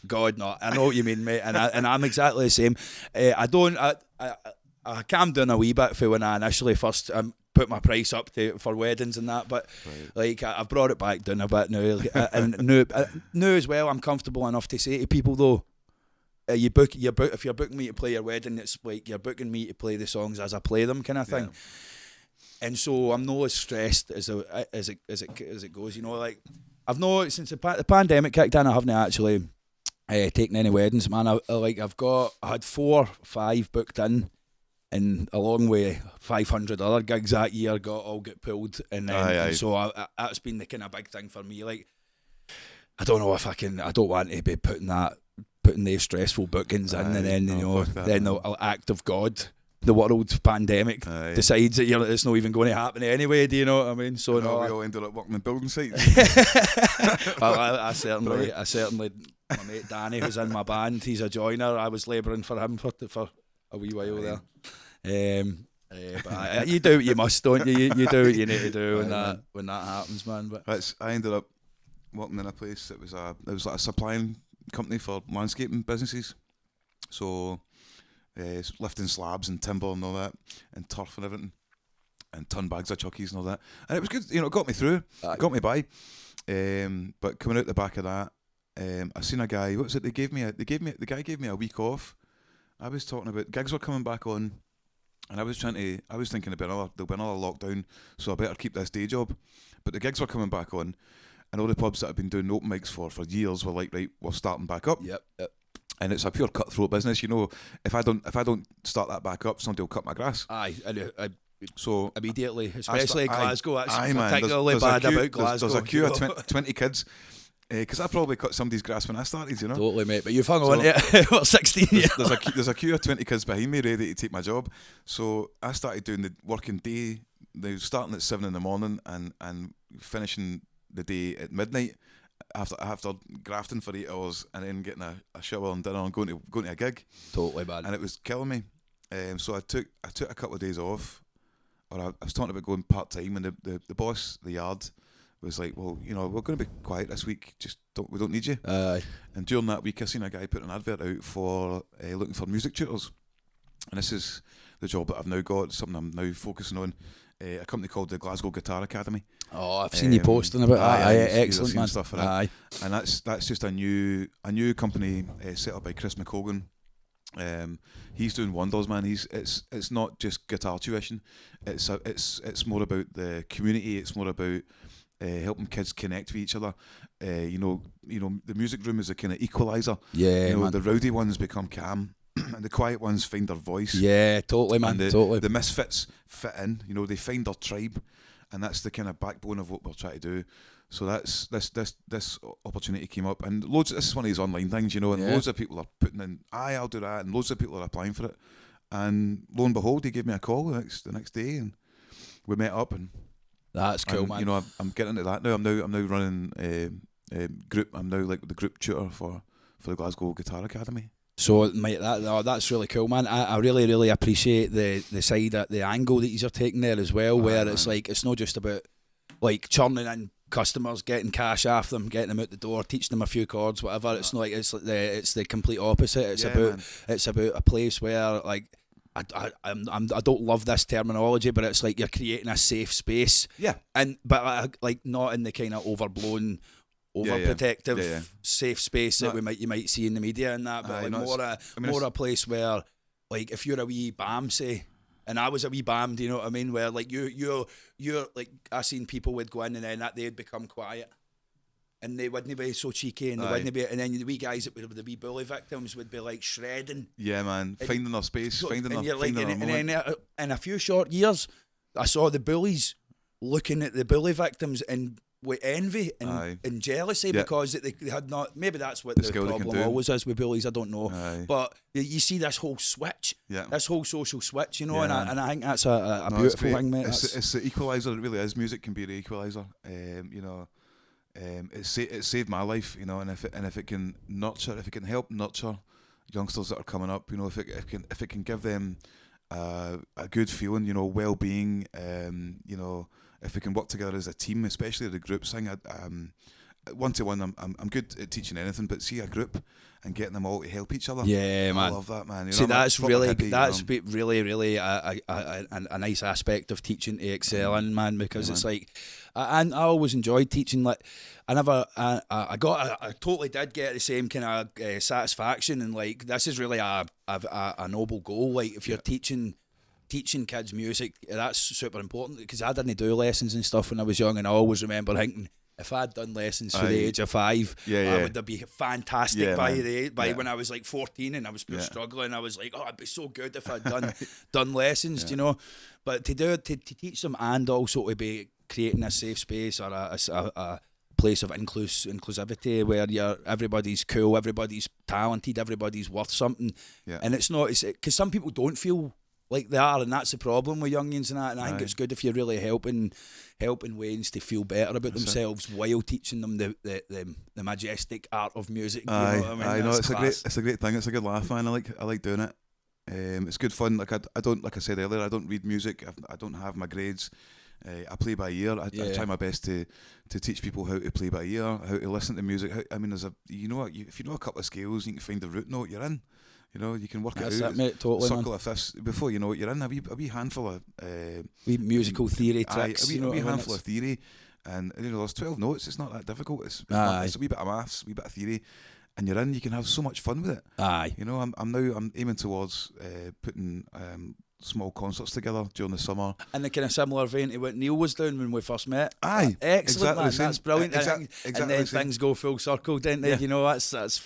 God, no. I know what you mean, mate, and I'm exactly the same. I calmed down a wee bit for when I initially first put my price up for weddings and that, but like I've brought it back down a bit now, and now as well I'm comfortable enough to say to people though, if you're booking me to play your wedding, it's like you're booking me to play the songs as I play them, kind of thing. Yeah. And so I'm not as stressed as it goes, you know. Like I've not, since the pandemic kicked in, I haven't actually taken any weddings, man. I had 4 or 5 booked in, and along with 500 other gigs that year all get pulled, and then and so that's been the kind of big thing for me. Like I don't know if I don't want to be putting these stressful bookings in, and then then the act of God, the world pandemic, decides that it's not even going to happen anyway. Do you know what I mean? So we all ended up working in building sites. Well, I certainly, my mate Danny, who's in my band, he's a joiner. I was labouring for him for a wee while there. But you do what you must, don't you? You do what you need to do when that happens, man. But I ended up working in a place that was like a supplying company for landscaping businesses. So lifting slabs and timber and all that, and turf and everything, and ton bags of chuckies and all that, and it was good. You know, it got me through, got me by. But coming out the back of that, I seen a guy. What was it? The guy gave me a week off. I was talking about gigs were coming back on, and I was thinking there'll be another lockdown, so I better keep this day job. But the gigs were coming back on, and all the pubs that I've been doing open mics for years were like, right, we're starting back up. Yep. And it's a pure cutthroat business, you know. If I don't start that back up, somebody will cut my grass. Aye, so immediately, especially in Glasgow. That's particularly bad about Glasgow. There's a queue of 20 kids. Because I probably cut somebody's grass when I started, you know. Totally, mate. But you've hung on to it for 16 years. There's a queue of 20 kids behind me ready to take my job. So I started doing the working day. They were starting at 7 in the morning and finishing the day at midnight after grafting for 8 hours and then getting a shower and dinner and going to a gig. Totally, man. And it was killing me. So I took a couple of days off, or I was talking about going part time, and the boss, the yard, was like, well, you know, we're going to be quiet this week. We don't need you. And during that week, I seen a guy put an advert out for looking for music tutors, and this is the job that I've now got. Something I'm now focusing on. A company called the Glasgow Guitar Academy. Oh, I've seen you posting about that. Excellent, man. Stuff for that. And that's just a new company set up by Chris McColgan. He's doing wonders, man. It's not just guitar tuition. It's more about the community. It's more about helping kids connect with each other. You know, the music room is a kind of equalizer. Yeah, man. The rowdy ones become calm, and the quiet ones find their voice. Yeah, totally, man. And totally. The misfits fit in. You know, they find their tribe, and that's the kind of backbone of what we're trying to do. So that's this opportunity came up, and this is one of these online things, you know, and loads of people are putting in, I'll do that, and loads of people are applying for it. And lo and behold, he gave me a call the next day, and we met up, and that's cool, man. You know, I'm getting into that now. I'm now running group. I'm now like the group tutor for the Glasgow Guitar Academy. So, mate, that's really cool, man. I really, really appreciate the side, the angle that you're taking there as well, where it's like, it's not just about like churning in customers, getting cash off them, getting them out the door, teaching them a few chords, whatever. It's not like it's the complete opposite. It's about a place where, like, I don't love this terminology, but it's like you're creating a safe space. Yeah. But like not in the kind of overblown, overprotective safe space that you might see in the media and that, but more a place where, like, if you're a wee bam, say, and I was a wee bam, do you know what I mean? Where like you're like, I seen people would go in and then they'd become quiet, and they wouldn't be so cheeky, and they wouldn't be, and then the wee guys that were the wee bully victims would be like shredding. Yeah, man, finding their space, finding their moment. And then in a few short years, I saw the bullies looking at the bully victims and with envy and jealousy because they had not. Maybe that's what the problem always is with bullies. I don't know, but you see this whole switch, this whole social switch, you know, and I think that's a beautiful thing, mate. It's the equaliser. It really is. Music can be the equaliser. You know, it saved my life. You know, and if it can help nurture youngsters that are coming up, you know, if it can give them a good feeling, you know, well-being, you know. If we can work together as a team, especially the group thing, one-to-one, I'm good at teaching anything, but see a group and getting them all to help each other. Yeah, man. I love that, man. See, that's really really a nice aspect of teaching to excel in, man, because it's like, and I always enjoyed teaching. Like, I totally did get the same kind of satisfaction, and like, this is really a noble goal. Like, if you're teaching kids music, that's super important, because I didn't do lessons and stuff when I was young, and I always remember thinking, if I'd done lessons from the age of 5, I would be fantastic by when I was like 14 and I was struggling. I was like, oh, I'd be so good if I'd done lessons, you know. But to teach them, and also to be creating a safe space or a place of inclusivity where everybody's cool, everybody's talented, everybody's worth something, and it's because some people don't feel like they are, and that's the problem with youngins and that. And I think it's good if you're really helping Waynes to feel better about themselves while teaching them the majestic art of music. You know what I mean? I know, it's a great thing. It's a good laugh, man. I like doing it. It's good fun. Like I don't, like I said earlier, I don't read music. I don't have my grades. I play by ear. I try my best to teach people how to play by ear, how to listen to music. If you know a couple of scales, you can find the root note, you're in. You know, you can work it out. It, mate, totally, circle of fifths before you know it, you're in. A wee handful of musical theory tricks. A wee handful of theory, and there's 12 notes. It's not that difficult. It's a wee bit of maths, a wee bit of theory, and you're in. You can have so much fun with it. Aye. You know, I'm aiming towards putting small concerts together during the summer. In the kind of similar vein to what Neil was doing when we first met. Aye, excellent, exactly, man. That's brilliant. Exactly and then things go full circle, don't they? You know, that's class.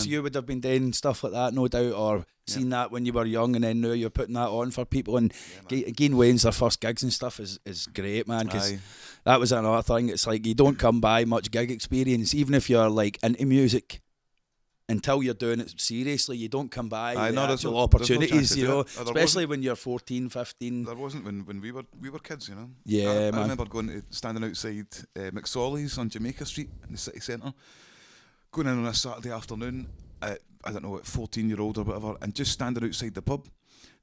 Thing, you would have been doing stuff like that, no doubt, or seen that when you were young, and then now you're putting that on for people. And again, Wayne's their first gigs and stuff is great, man, because that was another thing. It's like, you don't come by much gig experience, even if you're like into music. Until you're doing it seriously, you don't come by actual opportunities, you know, especially when you're 14, 15. There wasn't when we were kids, you know. Yeah, I remember standing outside McSorley's on Jamaica Street in the city centre, going in on a Saturday afternoon at, I don't know, 14-year-old or whatever, and just standing outside the pub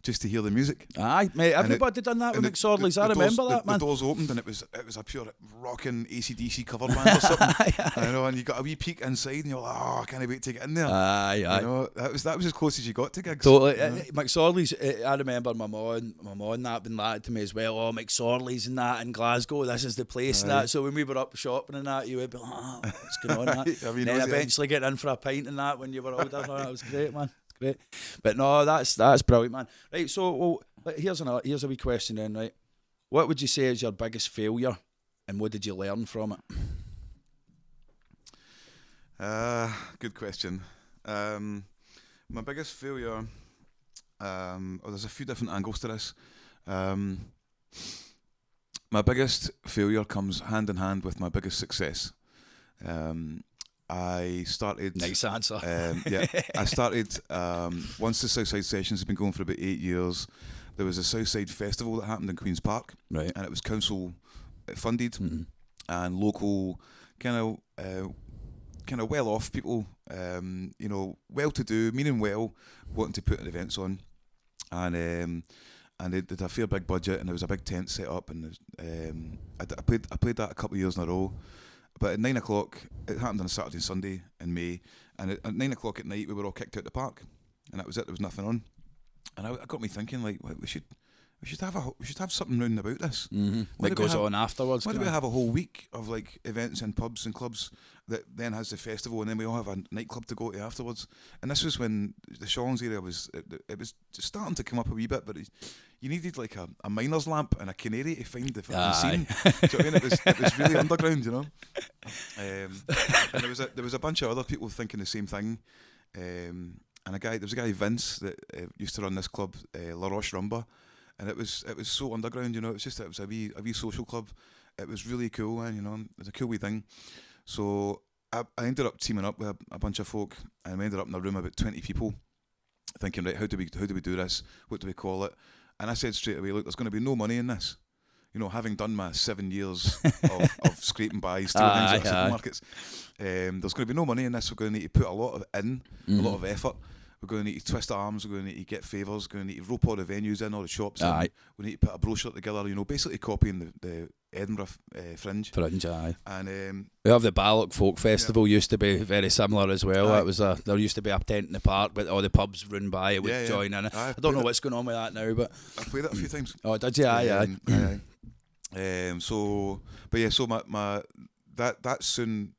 just to hear the music. Aye, mate, everybody done that with McSorley's. I remember that, man. The doors opened and it was a pure rocking AC/DC cover band or something. You know, and you got a wee peek inside and you're like, oh, I can't wait to get in there. Aye. You know, that was as close as you got to gigs. Totally. McSorley's, I remember my mum that been that to me as well. Oh, McSorley's and that in Glasgow, this is the place and that. So when we were up shopping and that, you would be like, oh, what's going on? That? And then eventually getting in for a pint and that when you were older. That was great, man. Great, but no, that's brilliant, man. Right, so here's a wee question then, right? What would you say is your biggest failure, and what did you learn from it? Good question. My biggest failure. There's a few different angles to this. My biggest failure comes hand in hand with my biggest success. I started. Nice answer. I started once the Southside Sessions had been going for about 8 years. There was a Southside Festival that happened in Queen's Park, right? And it was council funded, and local kind of well-off people, well-to-do, meaning well, wanting to put events on, and they did a fair big budget, and there was a big tent set up, and I played that a couple of years in a row. But at 9 o'clock, it happened on a Saturday and Sunday in May, and at 9 o'clock at night, we were all kicked out the park, and that was it. There was nothing on, and it got me thinking, like, we should have something round about this. That goes on afterwards. Why do we have a whole week of like events and pubs and clubs that then has the festival, and then we all have a nightclub to go to afterwards? And this was when the Shawlands area was just starting to come up a wee bit, but you needed like a miner's lamp and a canary to find the fucking scene. Do you know what I mean? It was really underground, you know. And there was a bunch of other people thinking the same thing. And there was a guy Vince that used to run this club, La Roche Rumba. And it was so underground, you know. It was a wee social club. It was really cool, man. You know, it was a cool wee thing. So I ended up teaming up with a bunch of folk, and we ended up in a room about 20 people, thinking, right, how do we do this? What do we call it? And I said straight away, look, there's going to be no money in this. You know, having done my 7 years of scraping by, stealing things at supermarkets, there's going to be no money in this. We're going to need to put a lot of effort. we're going to need to twist arms, we're going to need to get favours, we're going to need to rope all the venues in, all the shops in, Aye. we need to put a brochure together, basically copying the Edinburgh Fringe. Fringe, aye. And we have the Ballock Folk Festival, used to be very similar as well. Aye. It was there used to be a tent in the park, but all the pubs run by it would join in it. Aye, I don't know what's going on with that now, but I played it a few times. Oh, did you? Aye. So my that soon,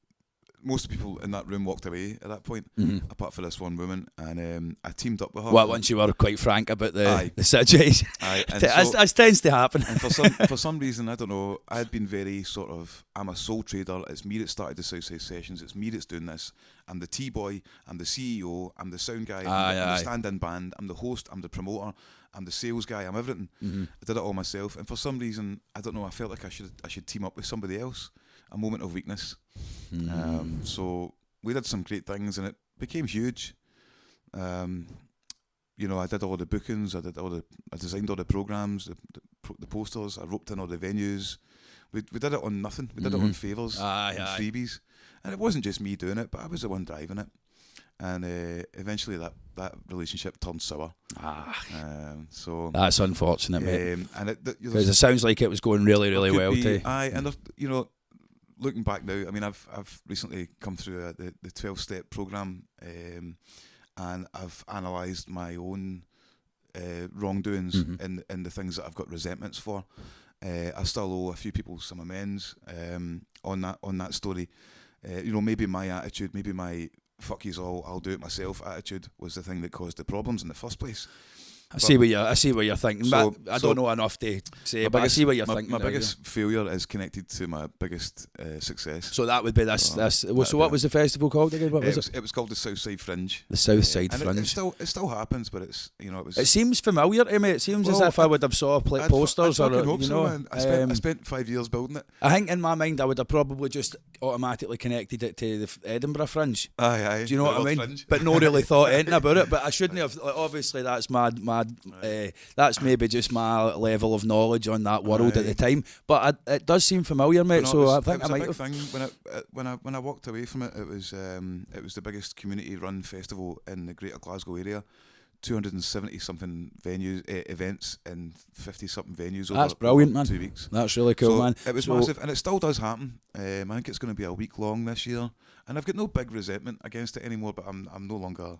most people in that room walked away at that point, apart for this one woman, and I teamed up with her. Well, once you were quite frank about the situation, Aye, as tends to happen. And for some reason, I don't know, I had been very sort of, I'm a sole trader, it's me that started the Southside Sessions, it's me that's doing this, I'm the T-boy, I'm the CEO, I'm the sound guy, I'm the stand-in band, I'm the host, I'm the promoter, I'm the sales guy, I'm everything. I did it all myself, and for some reason, I don't know, I felt like I should team up with somebody else. A moment of weakness. So we did some great things, and it became huge. I did all the bookings, I designed all the programs, the posters, I roped in all the venues. We did it on nothing. We did it on favours and freebies, and it wasn't just me doing it, but I was the one driving it. And eventually that relationship turned sour. So that's unfortunate, mate. And because it sounds like it was going really, really well too. Aye, and looking back now, I mean, I've recently come through the 12-step program, and I've analysed my own wrongdoings in the things that I've got resentments for. I still owe a few people some amends on that story. Maybe my attitude, maybe my fuck yous all, I'll do it myself attitude was the thing that caused the problems in the first place. I see what you're thinking. So, I don't know enough to say, but I see what you're thinking. My biggest failure is connected to my biggest success. So that would be this. So what was the festival called again? What was it? It was called the Southside Fringe. The Southside Fringe. It still happens, but it was. It seems familiar to me. It seems as if I would have saw posters I spent 5 years building it. I think in my mind I would have probably just automatically connected it to the Edinburgh Fringe. Aye. Do you know what I mean? Fringe. But no really thought anything about it. But I shouldn't have. Obviously, that's mad. That's maybe just my level of knowledge on that world at the time. But it does seem familiar, mate. I think I might have. Thing when I walked away from it. It was the biggest community-run festival in the Greater Glasgow area. 270 something venues, events in 50 something venues. That's brilliant, man. 2 weeks. That's really cool, man. It was massive, and it still does happen. I think it's going to be a week long this year, and I've got no big resentment against it anymore. But I'm no longer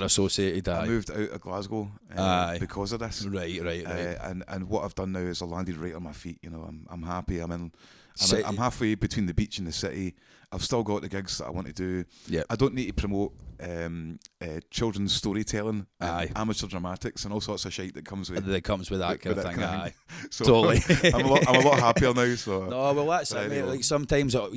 associated. I moved out of Glasgow because of this. Right. And what I've done now is I landed right on my feet. I'm happy. I'm halfway between the beach and the city. I've still got the gigs that I want to do. Yep. I don't need to promote children's storytelling, amateur dramatics, and all sorts of shite that comes with that kind of thing. Aye, so totally. I'm a lot happier now. So no, well that's it, mate. Like sometimes I'm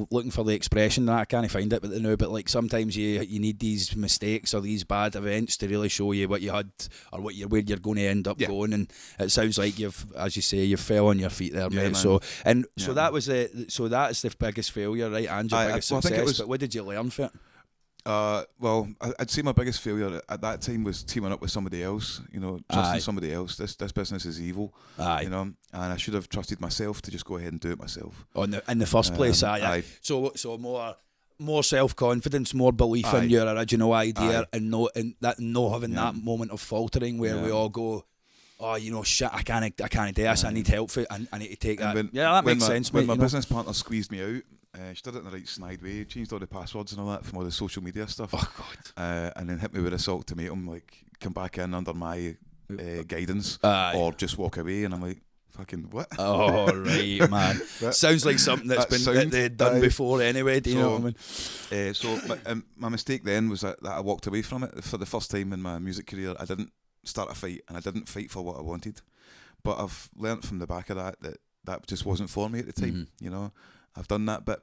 looking for the expression and I can't find it, but like sometimes you need these mistakes or these bad events to really show you what you had or where you're going to end up going. And it sounds like as you say, you fell on your feet there, mate. Man. So that's the biggest failure, right? And your biggest success. But what did you learn from it? Well, I'd say my biggest failure at that time was teaming up with somebody else. Trusting somebody else. This business is evil. And I should have trusted myself to just go ahead and do it myself. In the first place, So more self-confidence, more belief in your original idea, and not having that moment of faltering where we all go, oh, shit, I can't do this. I need help for it. I need to take that. That makes sense, mate. When my business partner squeezed me out, she did it in the right snide way. Changed all the passwords and all that from all the social media stuff. Oh God! And then hit me with a salt ultimatum, like come back in under my guidance, or just walk away. And I'm like, fucking what? Oh right, man. Sounds like something that's been they'd done before anyway. Do you know what I mean? So my mistake then was that I walked away from it for the first time in my music career. I didn't start a fight, and I didn't fight for what I wanted. But I've learnt from the back of that just wasn't for me at the time. I've done that bit,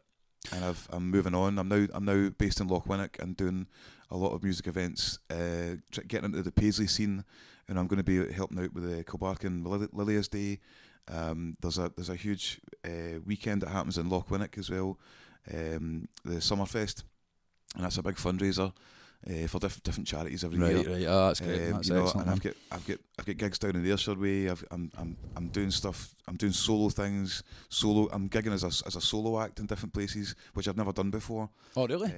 and I'm moving on. I'm now based in Lochwinnock and doing a lot of music events, getting into the Paisley scene, and I'm going to be helping out with the Kilbarcan Lilia's Day. There's a huge weekend that happens in Lochwinnock as well, the Summerfest, and that's a big fundraiser for different charities every year. Right. Oh, that's great. That's excellent. And I've got gigs down in Ayrshire way. I'm doing stuff. I'm doing solo things. I'm gigging as a solo act in different places, which I've never done before. Oh really?